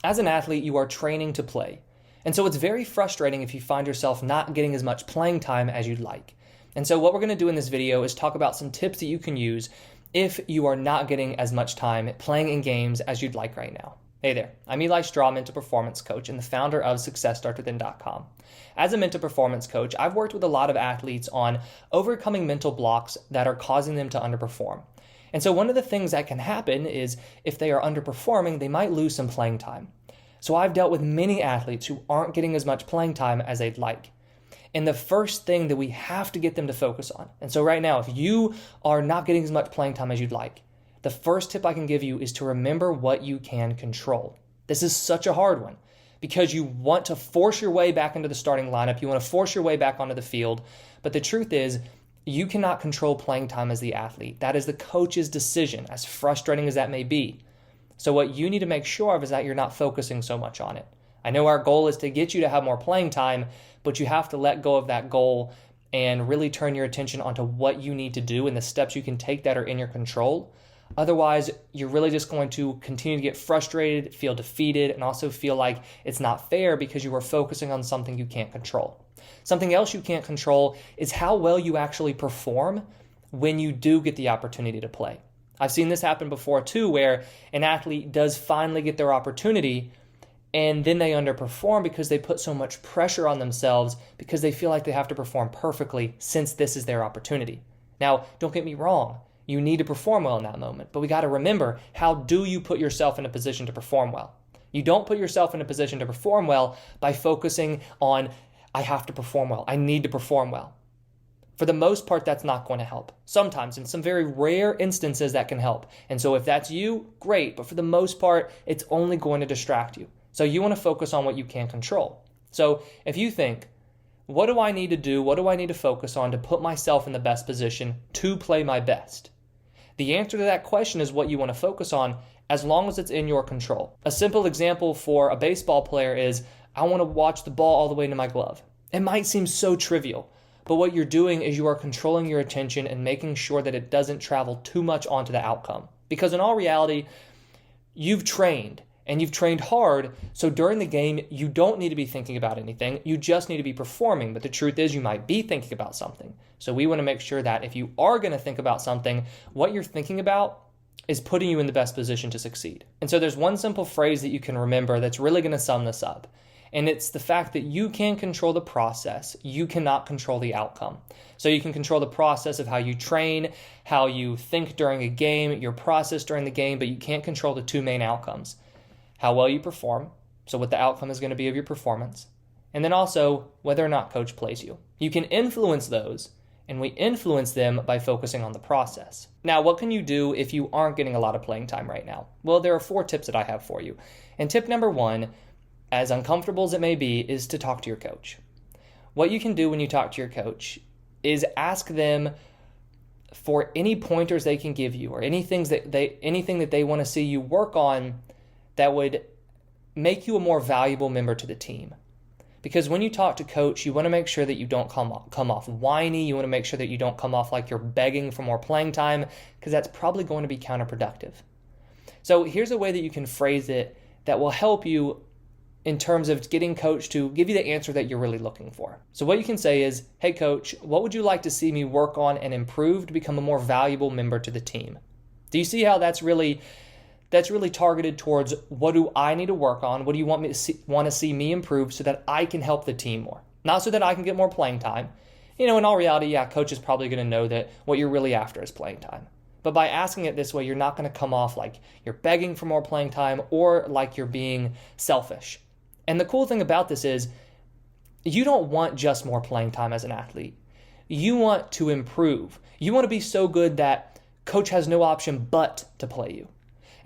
As an athlete, you are training to play. And so it's very frustrating if you find yourself not getting as much playing time as you'd like. And so what we're going to do in this video is talk about some tips that you can use if you are not getting as much time playing in games as you'd like right now. Hey there, I'm Eli Straw, mental performance coach and the founder of SuccessStartsWithin.com. As a mental performance coach, I've worked with a lot of athletes on overcoming mental blocks that are causing them to underperform. And so one of the things that can happen is if they are underperforming, they might lose some playing time. So I've dealt with many athletes who aren't getting as much playing time as they'd like. And the first thing that we have to get them to focus on, and so right now, if you are not getting as much playing time as you'd like, the first tip I can give you is to remember what you can control. This is such a hard one because you want to force your way back into the starting lineup. You want to force your way back onto the field. But the truth is, you cannot control playing time as the athlete. That is the coach's decision, as frustrating as that may be. So what you need to make sure of is that you're not focusing so much on it. I know our goal is to get you to have more playing time, but you have to let go of that goal and really turn your attention onto what you need to do and the steps you can take that are in your control. Otherwise, you're really just going to continue to get frustrated, feel defeated, and also feel like it's not fair because you are focusing on something you can't control. Something else you can't control is how well you actually perform when you do get the opportunity to play. I've seen this happen before too, where an athlete does finally get their opportunity and then they underperform because they put so much pressure on themselves because they feel like they have to perform perfectly since this is their opportunity. Now, don't get me wrong. You need to perform well in that moment, but we got to remember, how do you put yourself in a position to perform well? You don't put yourself in a position to perform well by focusing on, I have to perform well. I need to perform well. For the most part, that's not going to help. Sometimes, in some very rare instances, that can help. And so if that's you, great. But for the most part, it's only going to distract you. So you want to focus on what you can control. So if you think, what do I need to do? What do I need to focus on to put myself in the best position to play my best? The answer to that question is what you want to focus on as long as it's in your control. A simple example for a baseball player is, I want to watch the ball all the way into my glove. It might seem so trivial. But what you're doing is you are controlling your attention and making sure that it doesn't travel too much onto the outcome. Because in all reality, you've trained and you've trained hard. So during the game, you don't need to be thinking about anything. You just need to be performing. But the truth is you might be thinking about something. So we want to make sure that if you are going to think about something, what you're thinking about is putting you in the best position to succeed. And so there's one simple phrase that you can remember that's really going to sum this up. And it's the fact that you can control the process. You cannot control the outcome. So you can control the process of how you train, how you think during a game, your process during the game, but you can't control the two main outcomes. How well you perform, so what the outcome is going to be of your performance, and then also whether or not coach plays you. You can influence those, and we influence them by focusing on the process. Now, what can you do if you aren't getting a lot of playing time right now? Well, there are 4 tips that I have for you. And tip number 1, as uncomfortable as it may be, is to talk to your coach. What you can do when you talk to your coach is ask them for any pointers they can give you or anything that they want to see you work on that would make you a more valuable member to the team. Because when you talk to coach, you want to make sure that you don't come off whiny. You want to make sure that you don't come off like you're begging for more playing time, because that's probably going to be counterproductive. So here's a way that you can phrase it that will help you in terms of getting coach to give you the answer that you're really looking for. So what you can say is, hey coach, what would you like to see me work on and improve to become a more valuable member to the team? Do you see how that's really targeted towards what do I need to work on? What do you want to see me improve so that I can help the team more? Not so that I can get more playing time. In all reality, yeah, coach is probably going to know that what you're really after is playing time. But by asking it this way, you're not going to come off like you're begging for more playing time or like you're being selfish. And the cool thing about this is you don't want just more playing time as an athlete. You want to improve. You want to be so good that coach has no option but to play you.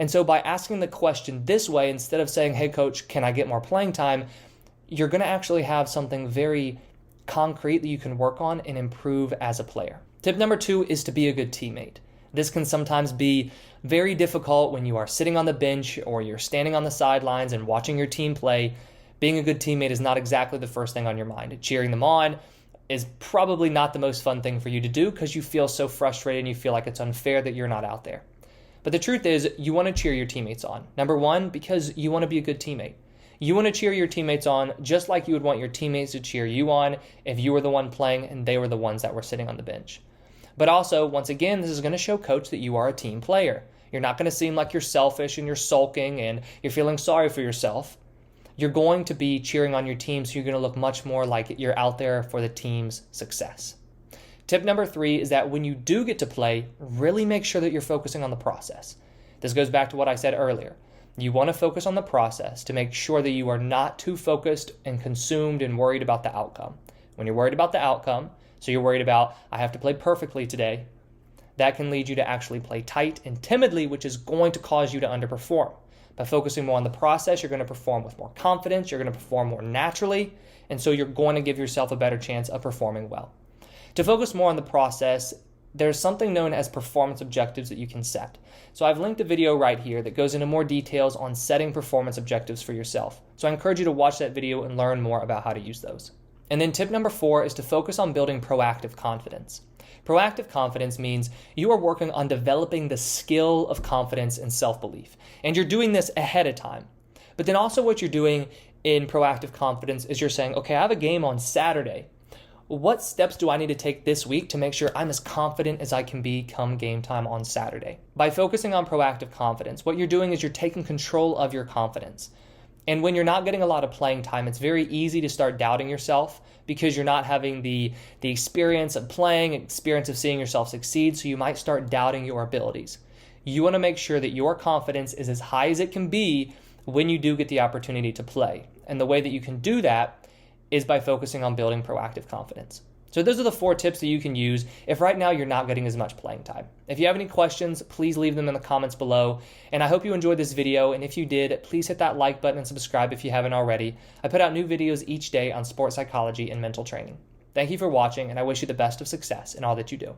And so by asking the question this way, instead of saying, hey coach, can I get more playing time? You're going to actually have something very concrete that you can work on and improve as a player. Tip number 2 is to be a good teammate. This can sometimes be very difficult when you are sitting on the bench or you're standing on the sidelines and watching your team play. Being a good teammate is not exactly the first thing on your mind. Cheering them on is probably not the most fun thing for you to do because you feel so frustrated and you feel like it's unfair that you're not out there. But the truth is, you want to cheer your teammates on. Number one, because you want to be a good teammate. You want to cheer your teammates on just like you would want your teammates to cheer you on if you were the one playing and they were the ones that were sitting on the bench. But also, once again, this is going to show coach that you are a team player. You're not going to seem like you're selfish and you're sulking and you're feeling sorry for yourself. You're going to be cheering on your team, so you're going to look much more like you're out there for the team's success. Tip number 3 is that when you do get to play, really make sure that you're focusing on the process. This goes back to what I said earlier. You want to focus on the process to make sure that you are not too focused and consumed and worried about the outcome. When you're worried about the outcome, so you're worried about, I have to play perfectly today, that can lead you to actually play tight and timidly, which is going to cause you to underperform. By focusing more on the process, you're going to perform with more confidence, you're going to perform more naturally, and so you're going to give yourself a better chance of performing well. To focus more on the process, there's something known as performance objectives that you can set. So I've linked a video right here that goes into more details on setting performance objectives for yourself. So I encourage you to watch that video and learn more about how to use those. And then tip number 4 is to focus on building proactive confidence. Proactive confidence means you are working on developing the skill of confidence and self-belief. And you're doing this ahead of time. But then also what you're doing in proactive confidence is you're saying, okay, I have a game on Saturday. What steps do I need to take this week to make sure I'm as confident as I can be come game time on Saturday? By focusing on proactive confidence, what you're doing is you're taking control of your confidence. And when you're not getting a lot of playing time, it's very easy to start doubting yourself because you're not having the experience of playing, experience of seeing yourself succeed, so you might start doubting your abilities. You want to make sure that your confidence is as high as it can be when you do get the opportunity to play. And the way that you can do that is by focusing on building proactive confidence. So those are the 4 tips that you can use if right now you're not getting as much playing time. If you have any questions, please leave them in the comments below. And I hope you enjoyed this video. And if you did, please hit that like button and subscribe if you haven't already. I put out new videos each day on sports psychology and mental training. Thank you for watching, and I wish you the best of success in all that you do.